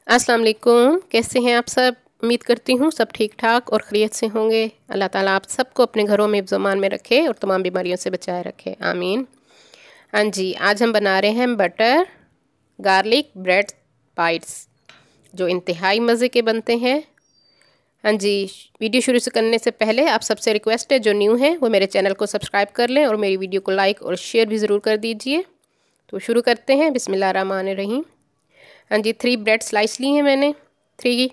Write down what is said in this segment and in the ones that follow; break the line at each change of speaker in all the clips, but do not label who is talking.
अस्सलाम वालेकुम। कैसे हैं आप सब? उम्मीद करती हूँ सब ठीक ठाक और खैरियत से होंगे। अल्लाह ताला आप सबको अपने घरों में ज़मान में रखे और तमाम बीमारियों से बचाए रखे, आमीन। हाँ जी, आज हम बना रहे हैं बटर गार्लिक ब्रेड बाइट्स, जो इंतहाई मज़े के बनते हैं। हाँ जी, वीडियो शुरू से करने से पहले आप सबसे रिक्वेस्ट है, जो न्यू है वो मेरे चैनल को सब्सक्राइब कर लें और मेरी वीडियो को लाइक और शेयर भी ज़रूर कर दीजिए। तो शुरू करते हैं। बिस्मिल्लाहिर्रहमानिर्रहीम। हाँ जी, 3 ब्रेड स्लाइस लिए हैं मैंने, 3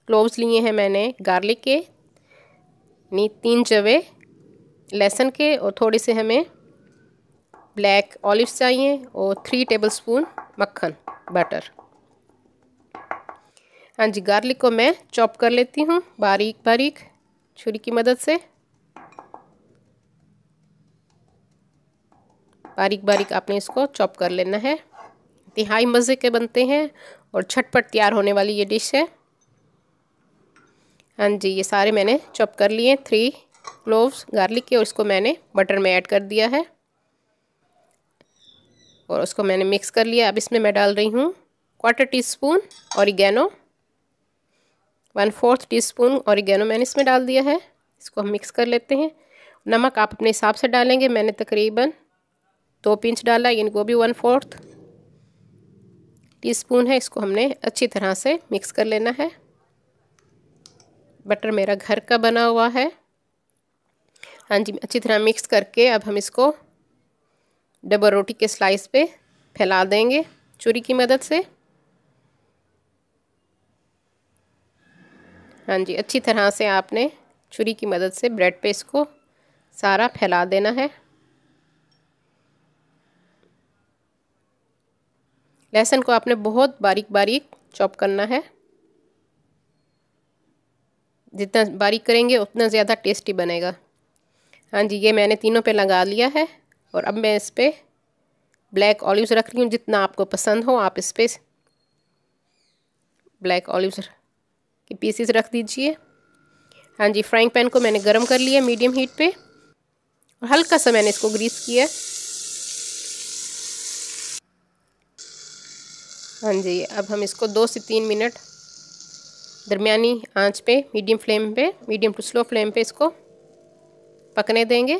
क्लोव्स लिए हैं मैंने गार्लिक के, यानी 3 जवे लहसुन के, और थोड़े से हमें ब्लैक ऑलिव्स चाहिए और 3 टेबलस्पून मक्खन बटर। हाँ जी, गार्लिक को मैं चॉप कर लेती हूँ बारीक बारीक छुरी की मदद से। बारीक बारीक आपने इसको चॉप कर लेना है। इंतहाई मज़े के बनते हैं और झटपट तैयार होने वाली ये डिश है। हाँ जी, ये सारे मैंने चॉप कर लिए 3 क्लोव्स गार्लिक के, और इसको मैंने बटर में ऐड कर दिया है और उसको मैंने मिक्स कर लिया। अब इसमें मैं डाल रही हूँ 1/4 टीस्पून ऑरिगेनो, 1/4 टीस्पून ऑरिगेनो मैंने इसमें डाल दिया है। इसको हम मिक्स कर लेते हैं। नमक आप अपने हिसाब से डालेंगे, मैंने तकरीबन 2 पिंच डाला, यानी वो भी 1/4 टीस्पून है। इसको हमने अच्छी तरह से मिक्स कर लेना है। बटर मेरा घर का बना हुआ है। हाँ जी, अच्छी तरह मिक्स करके अब हम इसको डबल रोटी के स्लाइस पे फैला देंगे छुरी की मदद से। हाँ जी, अच्छी तरह से आपने छुरी की मदद से ब्रेड पे इसको सारा फैला देना है। लहसुन को आपने बहुत बारीक बारीक चॉप करना है। जितना बारीक करेंगे उतना ज़्यादा टेस्टी बनेगा। हाँ जी, ये मैंने तीनों पे लगा लिया है और अब मैं इस पर ब्लैक ऑलिव्स रख रही हूँ। जितना आपको पसंद हो आप इस पर ब्लैक ऑलिव्स के पीसेस रख दीजिए। हाँ जी, फ्राइंग पैन को मैंने गरम कर लिया मीडियम हीट पे और हल्का सा मैंने इसको ग्रीस किया। हाँ जी, अब हम इसको 2 से 3 मिनट दरमियानी आंच पे मीडियम टू स्लो फ्लेम पे इसको पकने देंगे।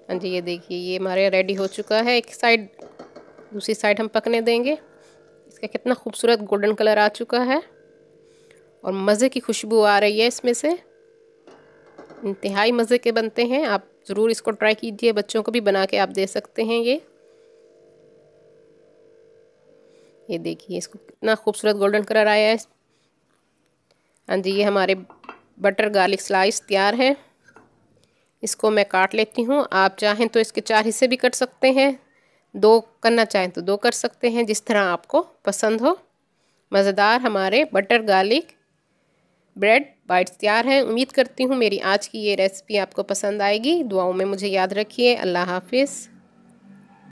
हाँ जी, ये देखिए ये हमारे रेडी हो चुका है। एक साइड, दूसरी साइड हम पकने देंगे। इसका कितना खूबसूरत गोल्डन कलर आ चुका है और मज़े की खुशबू आ रही है इसमें से। इंतहाई मज़े के बनते हैं, आप ज़रूर इसको ट्राई कीजिए। बच्चों को भी बना के आप दे सकते हैं। ये देखिए इसको कितना खूबसूरत गोल्डन कलर आया है। हाँ जी, ये हमारे बटर गार्लिक स्लाइस तैयार है। इसको मैं काट लेती हूँ। आप चाहें तो इसके 4 हिस्से भी कट सकते हैं, 2 करना चाहें तो 2 कर सकते हैं, जिस तरह आपको पसंद हो। मज़ेदार हमारे बटर गार्लिक ब्रेड बाइट्स तैयार हैं। उम्मीद करती हूँ मेरी आज की ये रेसिपी आपको पसंद आएगी। दुआओं में मुझे याद रखिए। अल्लाह हाफिज़।